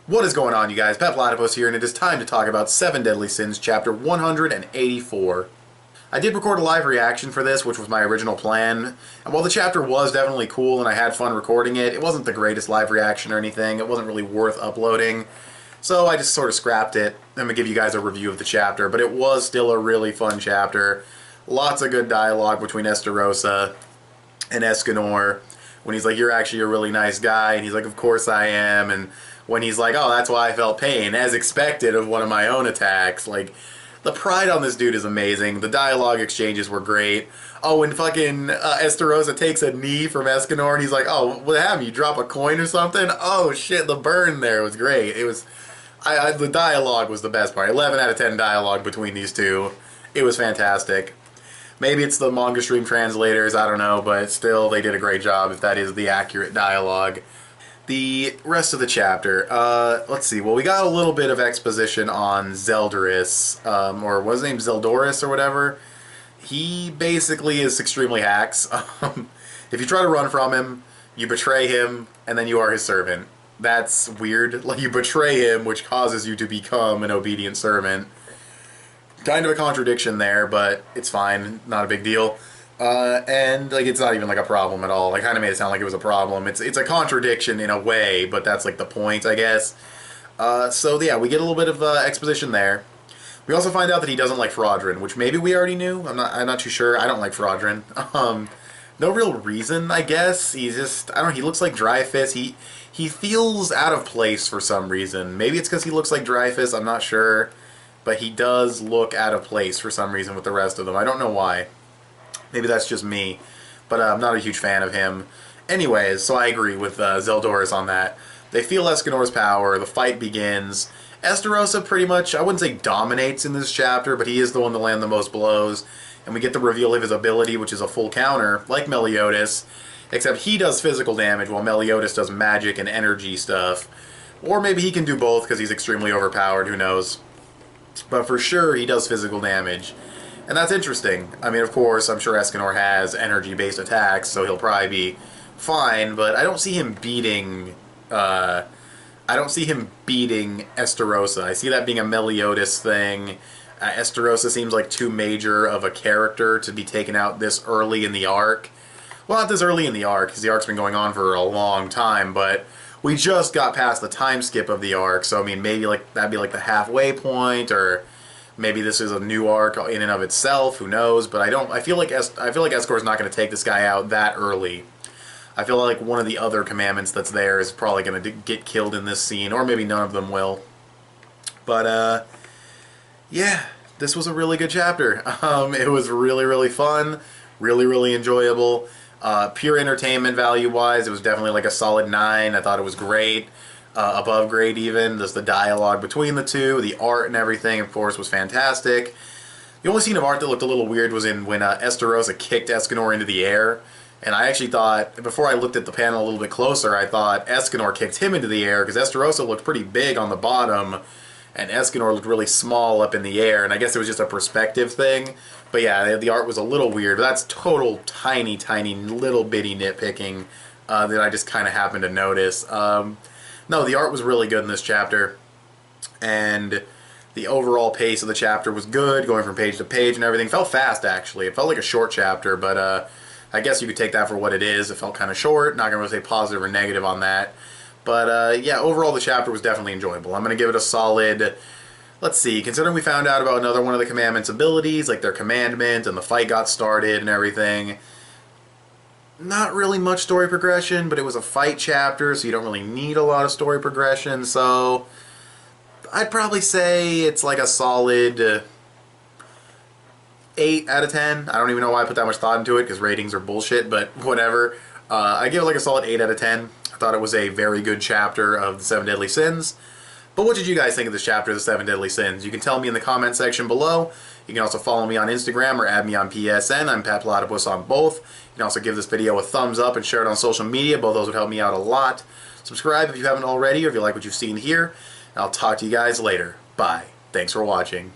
What is going on, you guys? Petplatypus here, and it is time to talk about 7 Deadly Sins, chapter 184. I did record a live reaction for this, which was my original plan, and while the chapter was definitely cool and I had fun recording it, it wasn't the greatest live reaction or anything. It wasn't really worth uploading, so I just sort of scrapped it. I'm going to give you guys a review of the chapter, but it was still a really fun chapter. Lots of good dialogue between Estarossa and Escanor, when he's like, "You're actually a really nice guy," and he's like, "Of course I am," and when he's like, "Oh, that's why I felt pain, as expected of one of my own attacks." Like, the pride on this dude is amazing. The dialogue exchanges were great. Oh, and fucking Estarossa takes a knee from Escanor, and he's like, "Oh, what happened? You drop a coin or something?" Oh shit, the burn there was great. It was, the dialogue was the best part. 11 out of 10 dialogue between these two. It was fantastic. Maybe it's the manga stream translators, I don't know, but still, they did a great job if that is the accurate dialogue. The rest of the chapter, let's see, well, we got a little bit of exposition on Zeldoris, or what was his name, Zeldoris or whatever. He basically is extremely hacks. If you try to run from him, you betray him, and then you are his servant. That's weird. Like, you betray him, which causes you to become an obedient servant. Kind of a contradiction there, but it's fine, not a big deal. And like, it's not even like a problem at all. I kind of made it sound like it was a problem. It's a contradiction in a way, but that's like the point, I guess. So yeah, we get a little bit of exposition there. We also find out that he doesn't like Fraudrin, which maybe we already knew. I'm not too sure. I don't like Fraudrin. No real reason, I guess. He's just, I don't know, he looks like Dreyfus. He feels out of place for some reason. Maybe it's because he looks like Dreyfus, I'm not sure. But he does look out of place for some reason with the rest of them. I don't know why. Maybe that's just me, but I'm not a huge fan of him. Anyways, so I agree with Zeldoris on that. They feel Escanor's power, the fight begins. Estarossa pretty much, I wouldn't say dominates in this chapter, but he is the one to land the most blows. And we get the reveal of his ability, which is a full counter, like Meliodas, except he does physical damage while Meliodas does magic and energy stuff. Or maybe he can do both because he's extremely overpowered, who knows. But for sure, he does physical damage. And that's interesting. I mean, of course, I'm sure Escanor has energy-based attacks, so he'll probably be fine, but I don't see him beating, Estarossa. I see that being a Meliodas thing. Estarossa seems like too major of a character to be taken out this early in the arc. Well, not this early in the arc, because the arc's been going on for a long time, but we just got past the time skip of the arc, so I mean, maybe like that'd be like the halfway point, or maybe this is a new arc in and of itself. Who knows? But I feel like Escor's not going to take this guy out that early. I feel like one of the other commandments that's there is probably going to get killed in this scene, or maybe none of them will. But yeah, this was a really good chapter. It was really, really fun, really, really enjoyable. Pure entertainment value-wise, it was definitely like a solid 9. I thought it was great. Above grade even. Just the dialogue between the two, the art and everything, of course, was fantastic. The only scene of art that looked a little weird was when Estarossa kicked Escanor into the air. And I actually thought, before I looked at the panel a little bit closer, I thought Escanor kicked him into the air, because Estarossa looked pretty big on the bottom, and Escanor looked really small up in the air, and I guess it was just a perspective thing. But yeah, the art was a little weird, but that's total tiny, tiny, little bitty nitpicking that I just kind of happened to notice. No, the art was really good in this chapter, and the overall pace of the chapter was good, going from page to page and everything. It felt fast, actually. It felt like a short chapter, but I guess you could take that for what it is. It felt kind of short. Not going to say positive or negative on that. But yeah, overall the chapter was definitely enjoyable. I'm going to give it a solid, let's see, considering we found out about another one of the commandments' abilities, like their commandment, and the fight got started and everything. Not really much story progression, but it was a fight chapter, so you don't really need a lot of story progression, so I'd probably say it's like a solid 8 out of 10. I don't even know why I put that much thought into it, because ratings are bullshit, but whatever. I give it like a solid 8 out of 10. I thought it was a very good chapter of the 7 Deadly Sins. But what did you guys think of this chapter of the 7 Deadly Sins? You can tell me in the comment section below. You can also follow me on Instagram or add me on PSN. I'm Petplatypus on both. You can also give this video a thumbs up and share it on social media. Both those would help me out a lot. Subscribe if you haven't already, or if you like what you've seen here. And I'll talk to you guys later. Bye. Thanks for watching.